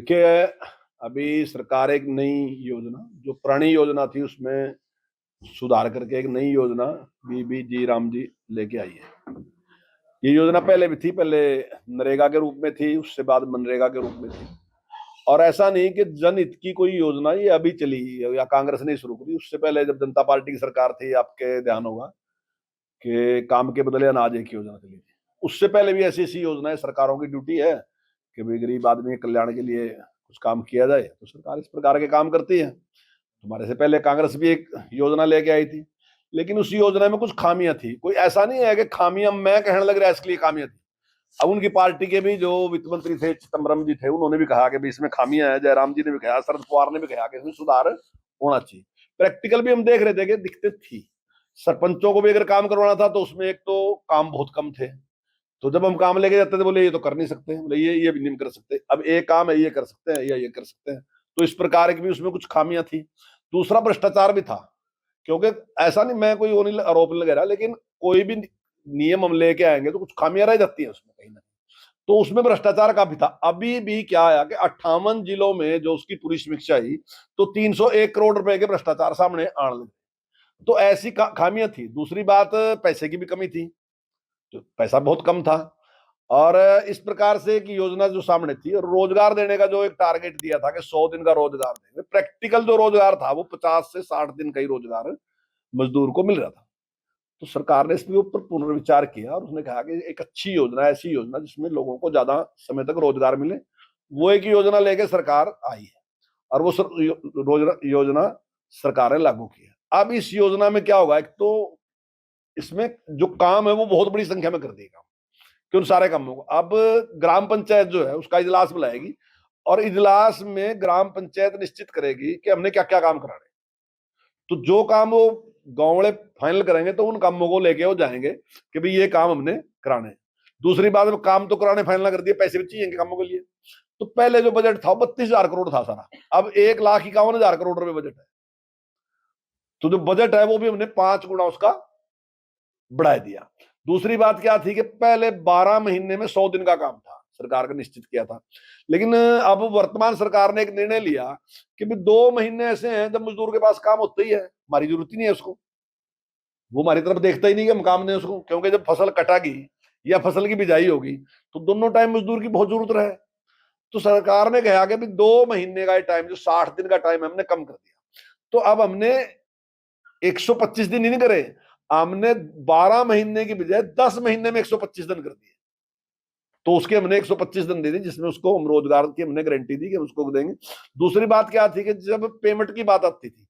देखिए, अभी सरकार एक नई योजना, जो पुरानी योजना थी उसमें सुधार करके एक नई योजना बीबी जी राम जी लेके आई है। ये योजना पहले भी थी, पहले नरेगा के रूप में थी, उससे बाद मनरेगा के रूप में थी। और ऐसा नहीं कि जनहित की कोई योजना ये अभी चली या कांग्रेस ने शुरू करी। उससे पहले जब जनता पार्टी की सरकार थी, आपके ध्यान होगा कि काम के बदले अनाज एक योजना चली थी। उससे पहले भी ऐसी ऐसी योजनाएं, सरकारों की ड्यूटी है कि भाई गरीब आदमी के कल्याण के लिए कुछ काम किया जाए, तो सरकार इस प्रकार के काम करती है। तुम्हारे से पहले कांग्रेस भी एक योजना लेके आई थी, लेकिन उस योजना में कुछ खामियां थी। कोई ऐसा नहीं है कि खामियां मैं कहने लग रहा है इसके लिए खामियां थी। अब उनकी पार्टी के भी जो वित्त मंत्री थे, चिदम्बरम जी थे, उन्होंने भी कहा कि भी इसमें खामियां हैं। जयराम जी ने भी कहा, शरद पवार ने भी कहा कि इसमें सुधार होना चाहिए। प्रैक्टिकल भी हम देख रहे थे कि दिक्कत थी। सरपंचों को भी अगर काम करवाना था तो उसमें एक तो काम बहुत कम थे। तो जब हम काम लेके जाते थे, बोले ये तो कर नहीं सकते, बोले ये भी नहीं कर सकते। अब एक काम है, ये कर सकते हैं या ये कर सकते हैं। तो इस प्रकार की भी उसमें कुछ खामियां थी। दूसरा, भ्रष्टाचार भी था। क्योंकि ऐसा नहीं, मैं कोई वो नहीं आरोप नहीं लगा रहा, लेकिन कोई भी नियम हम लेके आएंगे तो कुछ खामियां रह जाती हैं उसमें कहीं ना। तो उसमें भ्रष्टाचार काफी था। अभी भी क्या आया कि 58 जिलों में जो उसकी पूरी समीक्षा आई, तो 301 करोड़ रुपए के भ्रष्टाचार सामने आने लगे। तो ऐसी खामियां थी। दूसरी बात, पैसे की भी कमी थी, तो पैसा बहुत कम था। और इस प्रकार से एक योजना जो सामने थी, रोजगार देने का जो एक टारगेट दिया था कि 100 दिन का रोजगार देंगे, प्रैक्टिकल जो रोजगार था वो 50 से 60 दिन का ही रोजगार मजदूर को मिल रहा था। तो सरकार ने इसके ऊपर पुनर्विचार किया और उसने कहा कि एक अच्छी योजना, ऐसी योजना जिसमें लोगों को ज्यादा समय तक रोजगार मिले, वो एक योजना लेके सरकार आई है। और वो योजना सरकार ने लागू की है। अब इस योजना में क्या होगा, एक तो इसमें जो काम है वो बहुत बड़ी संख्या में कर देगा कि उन सारे कामों को अब ग्राम पंचायत जो है उसका इजलास बुलाएगी, और इजलास में ग्राम पंचायत निश्चित करेगी कि हमने क्या क्या काम कराने। तो जो काम वो गांव वाले फाइनल करेंगे तो उन कामों को लेके वो जाएंगे कि भाई ये काम हमने कराने। दूसरी बात, काम तो कराने फाइनल कर दिए, पैसे भी चाहिए कामों के लिए। तो पहले जो बजट था 32,000 करोड़ था सारा, अब 1,51,000 करोड़ रुपए बजट है। तो जो बजट है वो भी हमने 5 गुना उसका बढ़ा दिया। दूसरी बात क्या थी कि पहले 12 महीने में 100 दिन का काम था, सरकार का निश्चित किया था। लेकिन अब वर्तमान सरकार ने एक निर्णय लिया कि भी 2 महीने ऐसे हैं जब मजदूर के पास काम होता ही है, हमारी जरूरत ही नहीं है उसको, वो हमारी तरफ देखता ही नहीं कि हम काम दें उसको। क्योंकि जब फसल कटागी या फसल की बिजाई होगी तो दोनों टाइम मजदूर की बहुत जरूरत रहे। तो सरकार ने कहा कि भी 2 महीने का टाइम, जो 60 दिन का टाइम हमने कम कर दिया। तो अब हमने 125 दिन ही नहीं करे, हमने 12 महीने की बजाय 10 महीने में 125 दिन कर दिए। तो उसके हमने 125 दिन दे दी, जिसमें उसको हम रोजगार की हमने गारंटी दी कि उसको देंगे। दूसरी बात क्या थी कि जब पेमेंट की बात आती थी,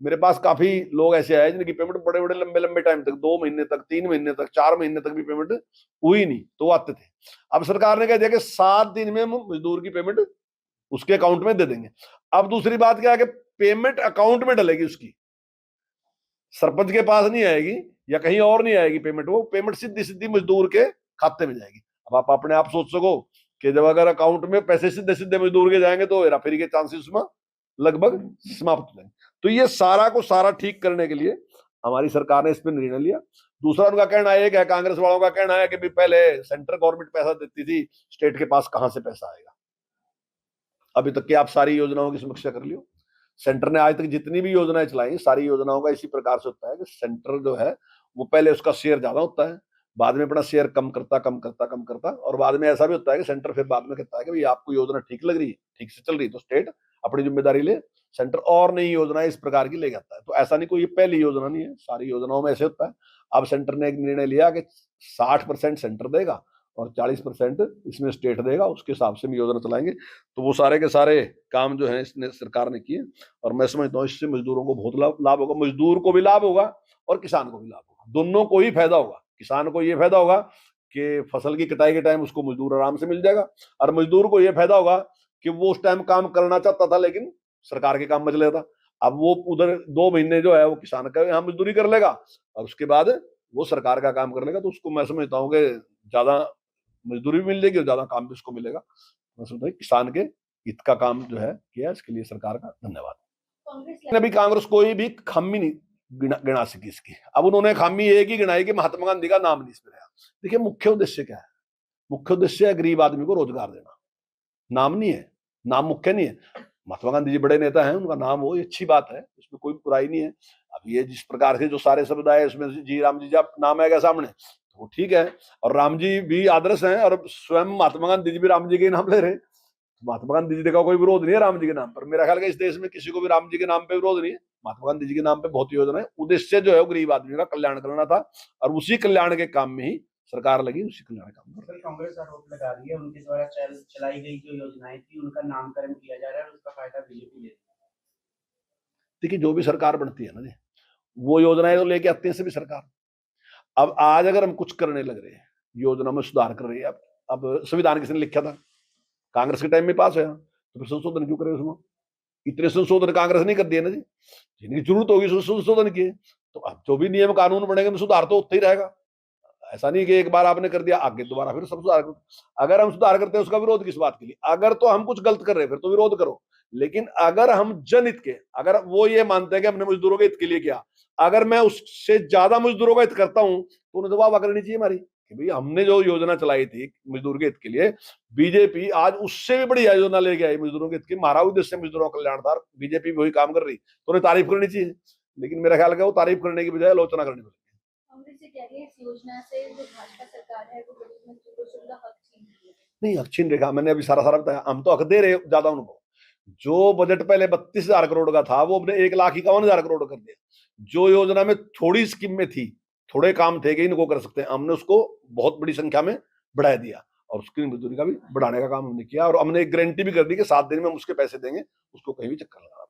मेरे पास काफी लोग ऐसे आए जिनकी पेमेंट बड़े बड़े लंबे लंबे टाइम तक, 2 महीने तक, 3 महीने तक, 4 महीने तक भी पेमेंट हुई नहीं, तो आते थे। अब सरकार ने कह दिया कि 7 दिन में हम मजदूर की पेमेंट उसके अकाउंट में दे देंगे। अब दूसरी बात क्या है कि पेमेंट अकाउंट में डलेगी उसकी, सरपंच के पास नहीं आएगी या कहीं और नहीं आएगी पेमेंट, वो पेमेंट सीधी सीधी मजदूर के खाते में जाएगी। अब आप अपने आप सोच सको कि जब अगर अकाउंट में पैसे सीधे सीधे मजदूर के जाएंगे तो हेरा फेरी के चांसेस में लगभग समाप्त हो जाएंगे। तो ये सारा को सारा ठीक करने के लिए हमारी सरकार ने इस पर निर्णय लिया। दूसरा उनका कहना एक है, कांग्रेस वालों का कहना है कि भी पहले सेंट्रल गवर्नमेंट पैसा देती थी, स्टेट के पास कहां से पैसा आएगा। अभी तक की आप सारी योजनाओं की समीक्षा कर लियो। सेंटर ने आज तक जितनी भी योजनाएं चलाई, सारी योजनाओं का इसी प्रकार से होता है कि सेंटर जो है वो पहले उसका शेयर ज्यादा होता है, बाद में अपना शेयर कम करता कम करता कम करता, और बाद में ऐसा भी होता है कि सेंटर फिर बाद में कहता है कि भाई आपको योजना ठीक लग रही है, ठीक से चल रही है, तो स्टेट अपनी जिम्मेदारी ले, सेंटर और नई योजनाएं इस प्रकार की ले जाता है। तो ऐसा नहीं, कोई ये पहली योजना नहीं है, सारी योजनाओं में ऐसे होता है। अब सेंटर ने एक निर्णय लिया कि 60% सेंटर देगा और 40% इसमें स्टेट देगा, उसके हिसाब से हम योजना चलाएंगे। तो वो सारे के सारे काम जो है इसने सरकार ने किए, और मैं समझता हूँ इससे मजदूरों को बहुत लाभ होगा, मजदूर को भी लाभ होगा और किसान को भी लाभ होगा, दोनों को ही फायदा होगा। किसान को ये फायदा होगा कि फसल की कटाई के टाइम उसको मजदूर आराम से मिल जाएगा, और मजदूर को ये फायदा होगा कि वो उस टाइम काम करना चाहता था लेकिन सरकार के काम बच लेता। अब वो उधर 2 महीने जो है वो किसान का यहाँ मजदूरी कर लेगा और उसके बाद वो सरकार का काम कर लेगा। तो उसको मैं समझता हूँ कि ज्यादा मजदूरी भी मिल जाएगी और ज्यादा काम भी उसको मिलेगा। मैं समझता हूँ किसान के हित का काम जो है किया, इसके लिए सरकार का धन्यवाद। अभी कांग्रेस कोई भी खामी नहीं गिना सकी इसकी। अब उन्होंने खामी एक ही गिनाई कि महात्मा गांधी का नाम नहीं इसमें रहा। देखिए, मुख्य उद्देश्य क्या है? मुख्य उद्देश्य है गरीब आदमी को रोजगार देना, नाम नहीं है। नाम मुख्य नहीं है। महात्मा गांधी जी बड़े नेता हैं, उनका नाम हो, ये अच्छी बात है, इसमें कोई बुराई नहीं है। अब ये जिस प्रकार के जो सारे शब्द आए उसमें जी राम जी जब नाम आएगा सामने तो वो ठीक है, और राम जी भी आदर्श हैं, और स्वयं महात्मा गांधी जी भी राम जी के नाम ले रहे। महात्मा गांधी जी का कोई विरोध नहीं है राम जी के नाम पर। मेरा ख्याल है इस देश में किसी को भी राम जी के नाम पे विरोध नहीं है। महात्मा गांधी जी के नाम पे बहुत योजना है। उद्देश्य जो है वो गरीब आदमी का कल्याण करना था, और उसी कल्याण के काम में ही सरकार लगी, उसी कल्याण काम सर कांग्रेस आरोप लगा रही है उनके द्वारा चलाई गई जो योजनाएं थी उनका नामकरण किया जा रहा है और उसका फायदा बीजेपी ले रही है। देखिए, जो भी सरकार बनती है ना जी, वो योजनाएं तो लेके आती है सभी सरकार। अब आज अगर हम कुछ करने लग रहे हैं, योजना में सुधार कर रही है, अब संविधान किसने लिखा था? कांग्रेस के टाइम में पास हुआ, तो फिर संशोधन क्यों करे उसमें? इतने संशोधन कांग्रेस नहीं कर दिए ना जी, जिनकी जरूरत होगी संशोधन किए। तो अब जो भी नियम कानून बनेंगे में सुधार तो होता ही रहेगा। ऐसा नहीं कि एक बार आपने कर दिया आगे दोबारा फिर सब सुधार करो। अगर हम सुधार करते हैं उसका विरोध किस बात के लिए? अगर तो हम कुछ गलत कर रहे हैं फिर तो विरोध करो, लेकिन अगर हम जनहित के, अगर वो ये मानते हैं कि हमने मजदूरों के हित के लिए किया, अगर मैं उससे ज्यादा मजदूरों का हित करता हूं तो उन्हें तो वाह करनी चाहिए हमारी कि भाई हमने जो योजना चलाई थी मजदूर के हित के लिए, बीजेपी आज उससे भी बड़ी योजना लेके आई मजदूरों के हित की। हमारा उद्देश्य मजदूरों का कल्याण था, बीजेपी भी वही काम कर रही, तो उन्हें तारीफ करनी चाहिए। लेकिन मेरा ख्याल है वो तारीफ करने की बजाय आलोचना करनी पड़ेगी। कांग्रेस ये कह रही है इस योजना से जो भाजपा सरकार है वो गरीब मजदूरों से उनका हक छीन रही है। नहीं, हक छीन रेखा मैंने अभी सारा बताया, हम तो हक दे रहे ज्यादा उनको। जो बजट पहले 32,000 करोड़ का था वो अपने 1,51,000 करोड़ कर दिया। जो योजना में थोड़ी स्कीम में थी, थोड़े काम थे कि इनको कर सकते हैं, हमने उसको बहुत बड़ी संख्या में बढ़ा दिया, और उसकी मजदूरी का भी बढ़ाने का काम हमने किया, और हमने एक गारंटी भी कर दी कि 7 दिन में हम उसके पैसे देंगे, उसको कहीं भी चक्कर लगा।